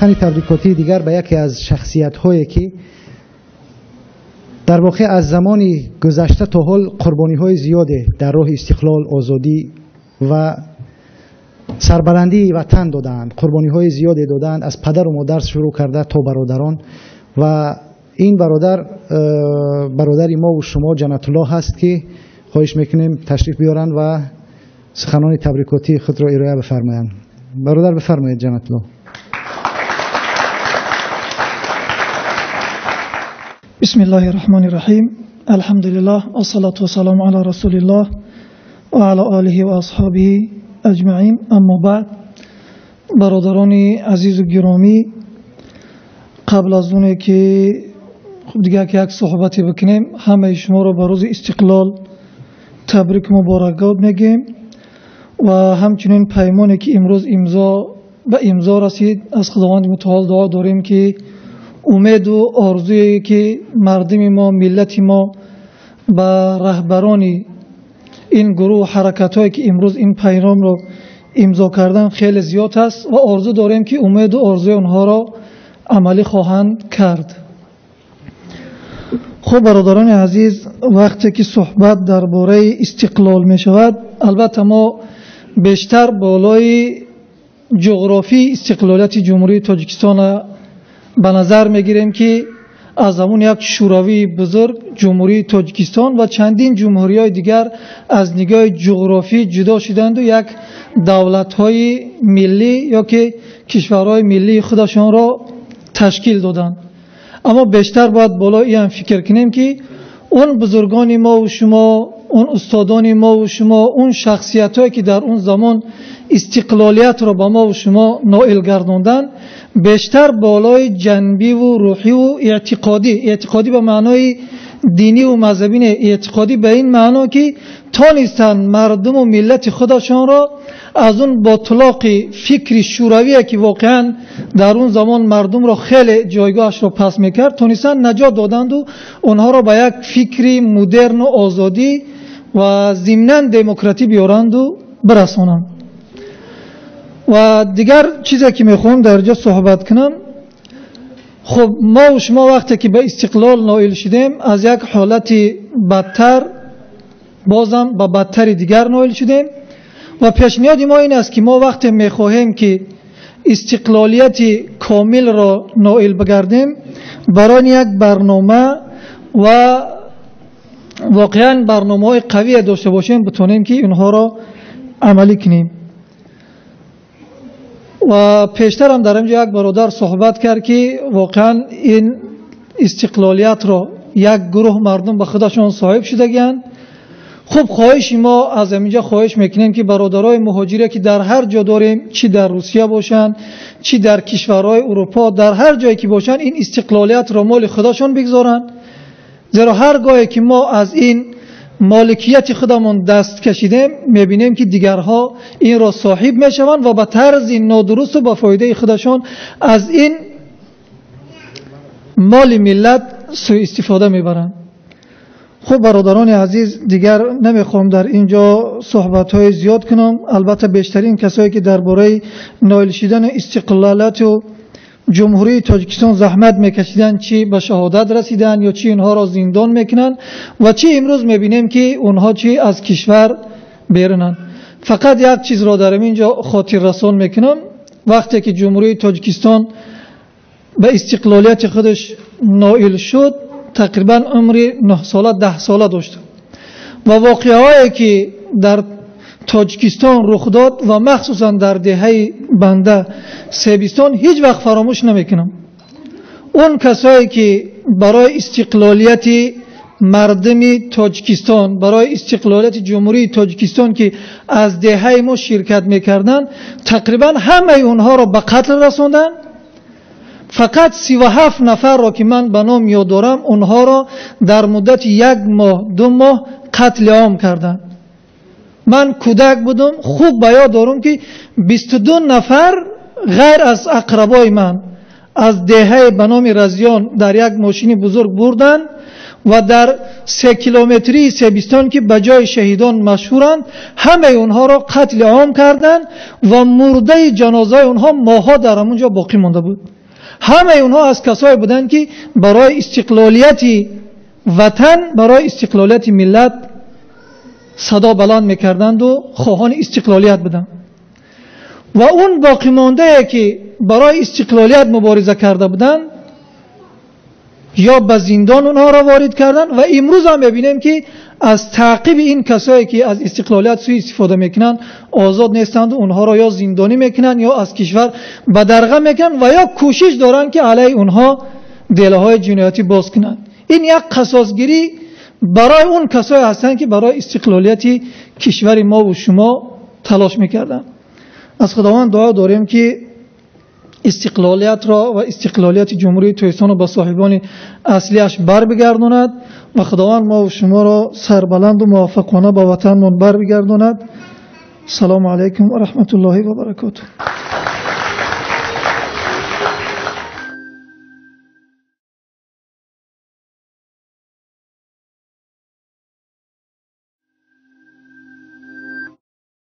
سخن تبریکاتی دیگر به یکی از شخصیت‌هایی که در واقع از زمانی گذشته تا حال قربانی‌های زیاده در راه استقلال، آزادی و سربلندی وطن دادند. قربانی‌های زیادی دادند، از پدر و مادر شروع کرده تا برادران. و این برادری ما و شما جنت الله هست که خواهش میکنیم تشریف بیارن و سخنان تبریکاتی خود را ارائه بفرمایند. برادر بفرمایید جنت الله. بسم الله الرحمن الرحیم. الحمد لله والصلاة والسلام علی رسول الله و علی آله و اصحابه اجمعین. اما بعد، برادران عزیز و گرامی، قبل از اونه که خب دیگه که یک صحبتی بکنیم، همه شما رو به روز استقلال تبریک مبارکات میگیم و همچنین پیمانی که امروز به امضا رسید، از خداوند متعال دعا داریم که امید و آرزویی که مردم ما، ملت ما به رهبران این گروه حرکت‌هایی که امروز این پیام رو امضا کردن خیلی زیاد است و آرزو داریم که امید و آرزوی اونها را عملی خواهند کرد. خب برادران عزیز، وقتی که صحبت درباره استقلال می شود، البته ما بیشتر بالای جغرافی استقلالیت جمهوری تاجیکستان به نظر می گیریم که از همون یک شوروی بزرگ جمهوری تاجیکستان و چندین جمهوری های دیگر از نگاه جغرافی جدا شدند و یک دولت های ملی یا که کشورهای ملی خودشان را تشکیل دادند. اما بیشتر باید بالای این فکر کنیم که اون بزرگان ما و شما، اون استادان ما و شما، اون شخصیت هایی که در اون زمان استقلالیت را با ما و شما نائل گرداندند، بیشتر بالای جنبی و روحی و اعتقادی به معنای دینی و مذهبی نه، اعتقادی به این معنا که تانستند مردم و ملت خودشان را از اون باطلاق فکر شوروی که واقعا در اون زمان مردم را خیلی جایگاهش را پس میکرد، تانستند نجات دادند و اونها را به یک فکری مدرن و آزادی و ضمناً دموکراتی بیارند و برسانند. و دیگر چیزی که میخوام در جا صحبت کنم، خب ما و شما وقتی که به استقلال نائل شدیم، از یک حالت بدتر بازم به بدتر دیگر نائل شدیم و پیشنهاد ما این است که ما وقتی میخواهیم که استقلالیت کامل را نائل بگردیم، برای یک برنامه و واقعا برنامه‌های قوی داشته باشیم، بتونیم که اینها را عملی کنیم. و پیشتر هم در اینجا یک برادر صحبت کرد که واقعا این استقلالیت را یک گروه مردم به خودشان صاحب شدگیند. خب خواهش ما از اینجا خواهش میکنیم که برادرای مهاجری که در هر جا داریم، چی در روسیه باشن، چی در کشورهای اروپا، در هر جایی که باشن، این استقلالیت را مال خودشان بگذارن، زیرا هرگاهی که ما از این مالکیت خودمون دست کشیدیم، میبینیم که دیگرها این را صاحب میشوند و به طرز نادرست و با فایده خودشان از این مال ملت سوء استفاده میبرند. خب برادران عزیز، دیگر نمیخوام در اینجا صحبت‌های زیاد کنم. البته بیشترین کسایی که درباره نائل شدن استقلالیت و جمهوری تاجیکستان زحمت میکشیدن، چی به شهادت رسیدن یا چی اینها را زندان میکنن و چی امروز میبینیم که اونها چی از کشور بیرونن. فقط یک چیز را در اینجا خاطر رسان میکنم. وقتی که جمهوری تاجیکستان به استقلالیت خودش نائل شد، تقریبا عمر 9 ساله 10 ساله داشت و واقعهایی که در تاجیکستان رخ داد و مخصوصا در دهه بنده سیبستان هیچ وقت فراموش نمیکنم. اون کسایی که برای استقلالیت مردم تاجیکستان، برای استقلالیت جمهوری تاجیکستان که از دهه ما شرکت میکردن، تقریبا همه اونها را به قتل رسوندن. فقط 37 نفر را که من به نام یاد دارم، اونها را در مدت 1 ماه 2 ماه قتل عام کردن. من کودک بودم، خوب به یاد دارم که 22 نفر غیر از اقربای من از دهه به نام رزیان در یک ماشین بزرگ بردن و در 3 کیلومتری سیبستان که به جای شهیدان مشهورند همه اونها را قتل عام کردند و مرده جنازه اونها ماها در همونجا باقی مانده بود. همه اونها از کسایی بودند که برای استقلالیت وطن، برای استقلالیت ملت صدا بلند میکردند و خواهان استقلالیت بودند. و اون باقی مانده که برای استقلالیت مبارزه کرده بودند یا به زندان اونها را وارد کردن و امروز هم می‌بینیم که از تعقیب این کسایی که از استقلالیت سوء استفاده میکنن آزاد نیستند، اونها را یا زندانی میکنن یا از کشور به درغه میکنن و یا کوشش دارن که علیه اونها دلهای جنایتی باز کنند. این یک قصاصگیری برای اون کسایی هستند که برای استقلالیت کشور ما و شما تلاش میکردن. از خداوند دعا داریم که استقلالیت را و استقلالیت جمهوری ترکستان را به صاحبان اصلیش بر بگرداند و خداوند ما و شما را سربلند و موفقانه به وطنمان بر بگرداند. سلام علیکم و رحمت الله و برکاته.